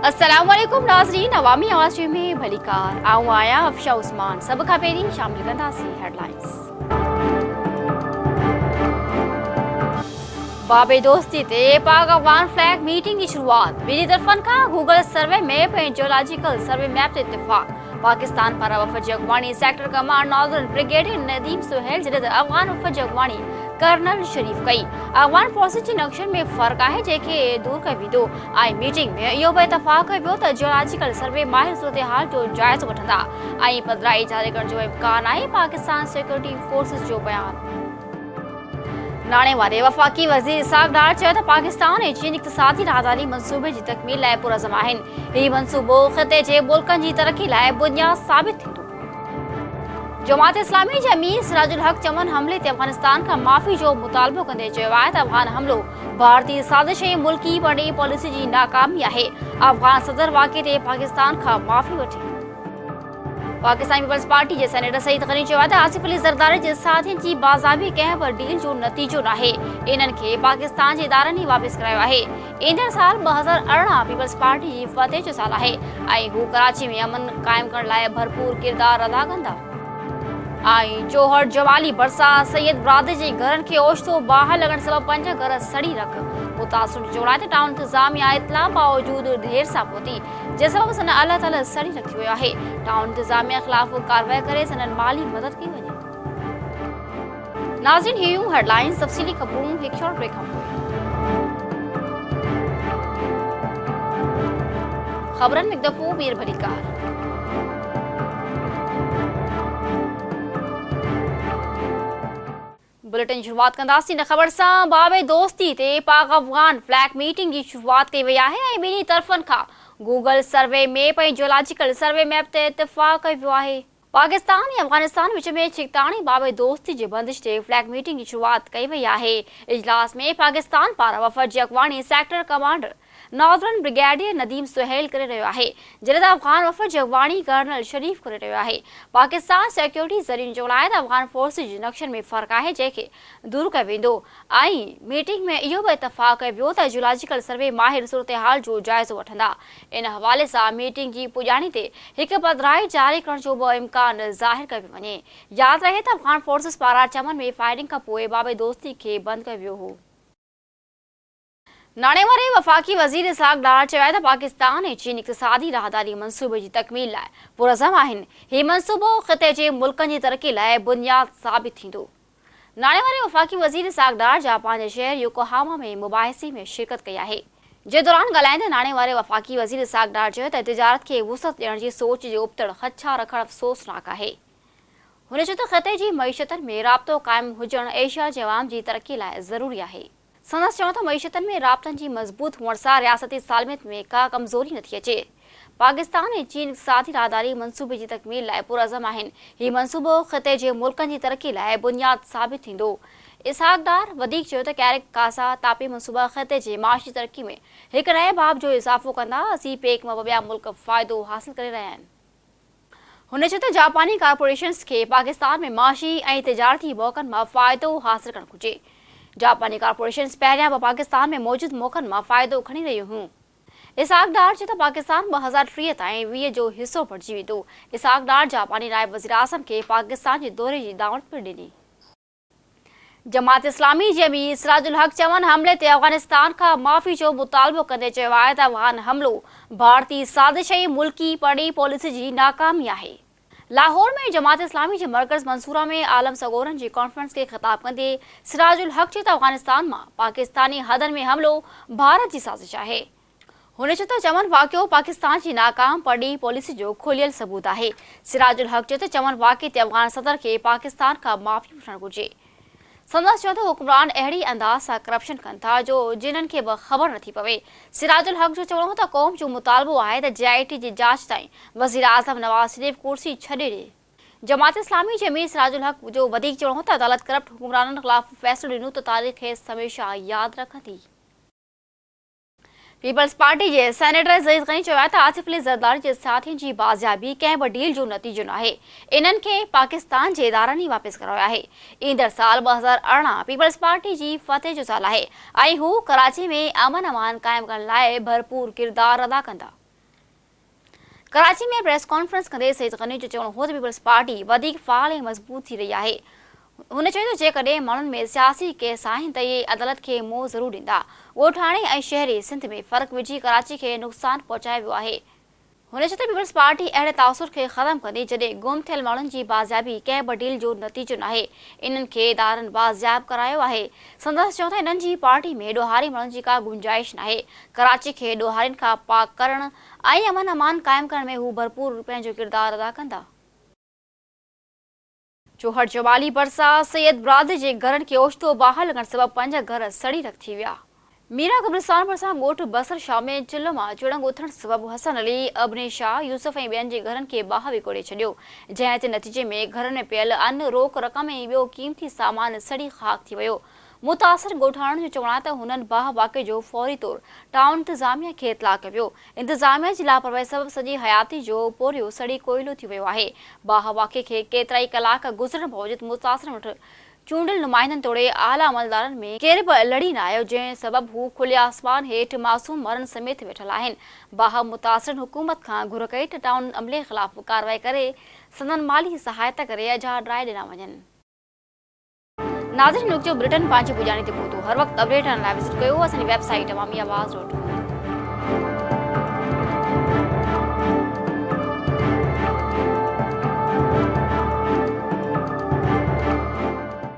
अस्सलाम वालेकुम नाज़रीन, अवामी आवाज़ में भलीकार आऊं आया अफशा उस्मान। सब खां पहिरीं शामिल कंदासीं हेडलाइंस। बाबे दोस्ती ते पाक अफगान फ्लैग मीटिंग की शुरुआत। ॿिन्ही तरफ़नि खां गूगल सर्वे मैप ऐं जियोलॉजिकल सर्वे मैप ते इत्तिफ़ाक़। पाकिस्तान पारां वफ़द जी अॻुवाणी sector command northern brigadier Nadeem Suhail जॾहिं त अफगान वफ़द जी अॻुवाणी कर्नल शरीफ कई। अफगान फोर्सिस जी नक्शनि में फ़र्क़ु आहे जंहिंखे दूर कयो वेंदो। ऐं मीटिंग में इहो बि इत्तिफ़ाक़ कयो वियो त जियोलॉजिकल सर्वे माहिर सूरत-हाल जो जाइज़ो वठंदा ऐं पधिराई जारी करण जो इम्कान आहे। पाकिस्तान सिक्योरिटी फोर्सिस जो बयान। नाणे वारे वफ़ाक़ी वज़ीर इसाक डार चयो त पाकिस्तान ऐं चीन इक़्तिसादी राहदारी मंसूबे जी तकमील लाइ पुरज़म आहिनि। हीउ मंसूबो ख़िते जे मुल्कनि जी तरक़ी लाइ बुनियाद साबित थींदो। जमात इस्लामी जे अमीर सिराजुल हक चमन हमले ते अफगानिस्तान खां माफ़ी जो मुतालबो कंदे चयो आहे त अफगान हमलो भारतीय साज़िश ऐं मुल्की परॾेही पॉलिसी जी नाकामी आहे। अफगान सदर वाक़े ते पाकिस्तान खां माफ़ी वठी। पाकिस्तान पीपल्स पार्टी जे सेनेटर सईद ग़नी चयो आहे त आसिफ अली ज़रदारी जे साथियुनि जी बाज़ाबी कंहिं बि डील जो नतीजो नाहे। इन्हनि खे पाकिस्तान जे इदारनि ई वापसि करायो आहे। ईंदड़ साल 2018 पीपल्स पार्टी जी फतेह जो साल आहे ऐं हू कराची में अमन क़ाइमु करण लाइ भरपूर किरदारु अदा कंदा। ऐं जोहर जवाली बरसात सैयद बरादरी जे घरनि खे ओचितो बाहि लॻण सबबि 5 घर सड़ी रख। मुतासिर जो चवणु आहे त टाउन इंतिज़ामिया इतला बावजूदि देर सां पहुती जंहिं सबबि सन अलाह ताला सड़ी रखी वियो आहे। टाउन इंतिज़ामिया ख़िलाफ़ कार्रवाई करे संदनि माली मदद कई वञे। नाज़रीन, हीअ हेडलाइंस तफ़सीली ख़बरूं हिकु शॉर्ट ब्रेक खां पोइ। ख़बरनि में हिकु दफ़ो मीर भलीकार। बुलेटिन शुरुआत कंदासीं न ख़बर सां। बाबे दोस्ती ते पाक अफगान फ्लैग मीटिंग जी शुरुआत कई वई आहे ऐं ॿिन्ही तरफ़नि खां गूगल सर्वे मैप ऐं जियोलॉजिकल सर्वे मैप ते इत्तिफ़ाक़ कयो वियो आहे। पाकिस्तान ऐं अफगानिस्तान विच में छिकताणी बाबे दोस्ती जे बंदिश ते फ्लैग मीटिंग जी शुरुआत कई वई आहे। इजलास में पाकिस्तान पारां वफ़द जी अॻुवाणी sector commander northern brigadier Nadeem Suhail करे रहियो आहे जॾहिं त अफगान वफ़द जी अॻुवाणी कर्नल शरीफ करे रहियो आहे। पाकिस्तान सिक्योरिटी ज़रिए चवणु आहे त अफगान फोर्सिस जी नक्शनि में फ़र्क़ु आहे जंहिंखे दूर कयो वेंदो ऐं मीटिंग में इहो बि इत्तिफ़ाक़ कयो वियो त जियोलॉजिकल सर्वे माहिर सूरत-हाल जो जाइज़ो वठंदा। इन हवाले सां मीटिंग जी पुॼाणी ते हिकु पधिराई जारी करण जो बि इम्कान ज़ाहिर कयो पियो वञे। यादि रहे त अफगान फोर्सिस पारां चमन में फायरिंग खां पोइ बाबे दोस्ती खे बंदि कयो वियो हो। नाणे वारे वफ़ाक़ी वज़ीर इसाक डार चयो आहे त पाकिस्तान ऐं चीन इक़्तिसादी राहदारी मंसूबे जी तकमील लाइ पुरज़म आहिनि। हीउ मंसूबो ख़िते जे मुल्कनि जी तरक़ी लाइ बुनियाद साबित थींदो। नाणे वारे वफ़ाक़ी वज़ीर इसाक डार जापान जे शहर योकोहामा में मुबाहिसे में शिरकत कई आहे। जे दौरान ॻाल्हाईंदे नाणे वारे वफ़ाक़ी वज़ीर इसाक डार चयो त तिजारत खे वुसअत ॾियण जी सोच जे उबतड़ ख़दशा रखणु अफ़सोसनाक आहे। हुन चयो त ख़िते जी मईशतनि में राब्तो क़ाइमु हुजणु एशिया जे अवाम जी तरक़ी लाइ ज़रूरी आहे। संदसि चवण त मईशतनि में राब्तनि जी मज़बूत हुअण सां रियासती सालमियत में का कमज़ोरी नथी अचे। पाकिस्तान ऐं चीन इक़्तिसादी राहदारी मंसूबे जी तकमील लाइ पुरज़म आहिनि। हीउ मंसूबो ख़िते जे मुल्कनि जी तरक़ी लाइ बुनियाद साबित थींदो। इसाक डार वधीक चयो त कैरिक कासा तापी मंसूबा ख़िते जे माशी तरक़ी में हिकु नए बाब जो इज़ाफ़ो कंदा। सीपेक मां ॿिया मुल्क फ़ाइदो हासिल करे रहिया आहिनि। हुन चयो त जापानी कारपोरेशन्स खे पाकिस्तान में माशी ऐं तिजारती मौक़नि मां फ़ाइदो हासिल करणु घुरिजे। जापानी कारपोरेशन्स पहिरियां बि पाकिस्तान में मौजूदु मौक़नि मां फ़ाइदो खणी रहियूं हुयूं। इसाक डार चयो त पाकिस्तान 2030 ताईं 20 जो हिसो बणिजी वेंदो। इसाक डार जापानी नायब वज़ीर आज़म खे पाकिस्तान जे दौरे जी दावत पिणु ॾिनी। जमात इस्लामी जे अमीर सिराजुल हक चमन हमले ते अफगानिस्तान खां माफ़ी जो मुतालबो कंदे चयो आहे त अफगान हमलो भारतीय साज़िश ऐं मुल्की परॾेही पॉलिसी जी नाकामी आहे। लाहौर में जमात इस्लामी जे मरकज़ मंसूरा में आलम सगोरन जी कॉन्फ्रेंस खे ख़िताब कंदे सिराजुल हक चयो त अफगानिस्तान मां पाकिस्तानी हदनि में हमलो भारत जी साज़िश आहे। हुन चयो त चमन वाक़ियो पाकिस्तान जी नाकाम परॾेही पॉलिसी जो खुलियल सबूत आहे। सिराजुल हक चयो त चमन वाक़े ते अफगान सदर खे पाकिस्तान खां माफ़ी वठणु घुरिजे। संदसि चयो त हुक्मरान अहिड़ी अंदाज़ सां करप्शन कनि था जो जिन्हनि खे बि ख़बर नथी पवे। सिराजुल हक जो चवणो त क़ौम जो मुतालबो आहे त JIT जी जांच ताईं वज़ीर आज़म नवाज़ शरीफ कुर्सी छॾे ॾिए। जमात इस्लामी जे अमीर सिराजुल हक जो वधीक चवणो त अदालत करप्ट हुक्मराननि ख़िलाफ़ फ़ैसिलो ॾिनो त तारीख़ हमेशह यादि रखंदी। पीपल्स पार्टी जे सेनेटर सईद ग़नी चयो आहे त आसिफ अली ज़रदारी जे साथियुनि जी बाज़ियाबी कंहिं बि डील जो नतीजो नाहे। इन्हनि खे पाकिस्तान जे इदारनि ई वापसि करायो आहे। ईंदड़ साल 2018 पीपल्स पार्टी जी फतेह जो साल आहे ऐं हू कराची में अमन अमान क़ाइमु करण लाइ भरपूर किरदारु अदा कंदा। कराची में प्रेस कॉन्फ्रेंस कंदे सईद गनी जो चवणो हो त पीपल्स पार्टी वधीक फाल ऐं मज़बूत थी रही आहे। हुन चयो त जेकॾहिं माण्हुनि में सियासी केस आहिनि त इहे अदालत खे मुंहुं ज़रूरु ॾींदा। ॻोठाणे ऐं शहरी सिंध में फ़र्क़ु विझी कराची खे नुक़सानु पहुचायो वियो आहे। हुन चयो त पीपल्स पार्टी अहिड़े तासुर खे ख़तमु कंदी जॾहिं गुम थियल माण्हुनि जी बाज़ियाबी कंहिं बि डील जो नतीजो नाहे। इन्हनि खे इदारनि बाज़ियाब करायो आहे। संदसि चयो त इन्हनि जी पार्टी में ॾोहारी माण्हुनि जी का गुंजाइश नाहे। कराची खे ॾोहारियुनि खां पाक करण ऐं अमन अमान क़ाइमु करण में हू भरपूर पंहिंजो किरदारु अदा कंदा। चोहट जवाली भरिसां सैयद बिरादरी जे घरनि खे ओचितो बाहि लॻण सबबि 5 घर सड़ी रख थी विया। मीरा कब्रिस्तान भरिसां ॻोठ बसर शाह में चिल्लो मां चुड़ंग उथण सबबि हसन अली, अबनी शाह, यूसुफ ऐं ॿियनि जे घरनि खे बाहि विकोड़े छॾियो, जंहिं ते नतीजे में घरनि में पियल अन्न, रोक रक़म ऐं ॿियो क़ीमती सामान सड़ी खाक थी वियो। मुतासिर ॻोठाणनि जो चवणु आहे त हुननि बाहि वाक़े जो फौरी तौर टाउन इंतिज़ामिया खे इतला कयो। इंतिज़ामिया जी लापरवाही सबबि सॼी हयाती जो पोरियो सड़ी कोयलो थी वियो आहे। बाहि वाक़े खे केतिरा ई कलाक गुज़रण बावजूदि मुतासिर वटि चूंडियल नुमाइंदनि तोड़े आला अमलदारनि में केर बि लड़ी न आयो, जंहिं सबबि हू खुले आसमान हेठि मासूम मरण समेत वेठल आहिनि। बाहि मुतासिर हुकूमत खां घुर कई त टाउन अमले ख़िलाफ़ कार्रवाई करे संदन माली सहायता करे अजा ड्राए ॾिना वञनि। नाज़रीन, नुक़्तो ब्रिटेन पंहिंजी पुॼाणी ते पहुतो। हर वक़्तु अपडेट लाइ विज़िट कयो असांजी वेबसाइट अवामी आवाज़.com।